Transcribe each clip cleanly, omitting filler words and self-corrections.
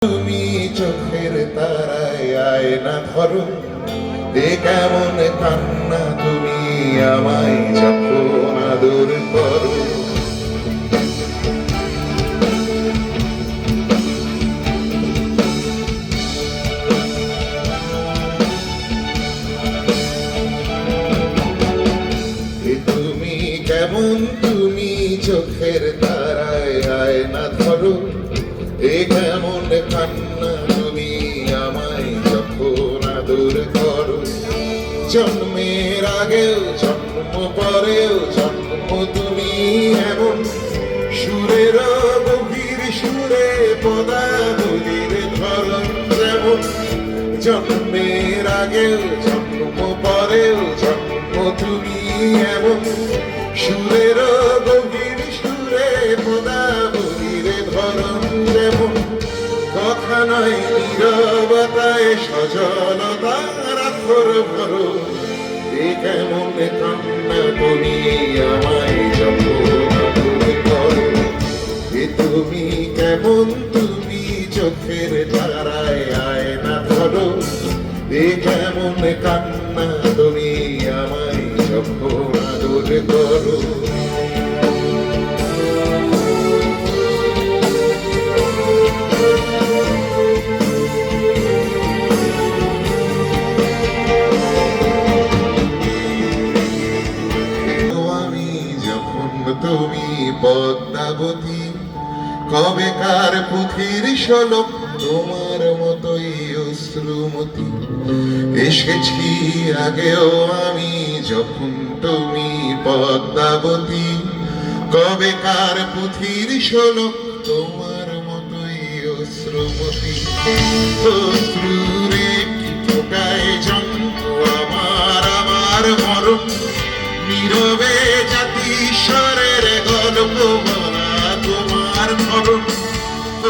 তুমি চোখের তারায় আয়না ধরো, এ কেমন কান্না তুমি আমায় যখন আদর করো। এ তুমি কেমন, তুমি চোখের তারায় আয়না ধরো, এ কেমন কান্না তুমি আমায় যখন আদর করো। জন্মের আগেও জন্ম পরেও জন্ম তুমি এমন, সুরের গভীর সুরে পদাবলীর ধরন যেমন। জন্মের আগেও জন্ম পরেও জন্ম তুমি এমন, সুরের গভীর সুরে পদাবলীর ধরন যেমন। কথা নয় নীরবতায় সজলতার আখর ভরো, এ কেমন কান্না তুমি আমায় যখন আদর করো। এ তুমি কেমন, তুমি চোখের তারায় আয়না ধরো, এ কেমন কান্না তুমি আমায় যখন আদর করো। তুমি পদ্মাবতী, কবেকার পুঁথির শোলক তোমার মতোই অশ্রুমতি। এসেছি আগেও আমি যখন তুমি পদ্মাবতী, কবেকার পুঁথির শোলক তোমার মতোই অশ্রুমতি। অশ্রুরে কি ফোটায় জন্ম আমার আমার মরণ, নীরবে জাতিস্বরের গল্প বলা তোমার ধরন।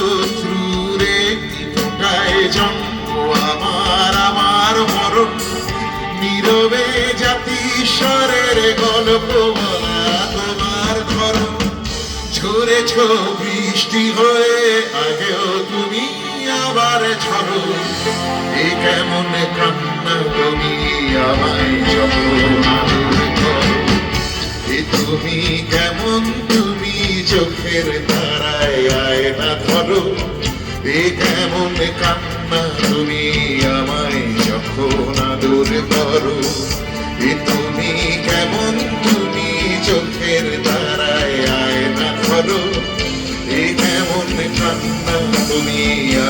অশ্রুরে কি ফোটায় জন্ম আমার আমার মরণ, নীরবে জাতিস্বরের গল্প বলা তোমার ধরন। ঝরেছ বৃষ্টি হয়ে আগেও তুমি আবার ঝরো, এ কেমন কান্না তুমি আমায় যখন আদর করো। এ তুমি কেমন, তুমি চোখের তারায় আয়না ধরো, এ কেমন কান্না তুমি আমায় যখন আদর করো। এ তুমি কেমন, তুমি চোখের তারায় আয়না ধরো, এ কেমন কান্না তুমি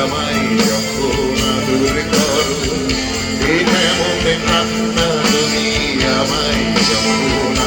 আমায় যখন আদর করো। এ কেমন কান্না তুমি আমায় যখন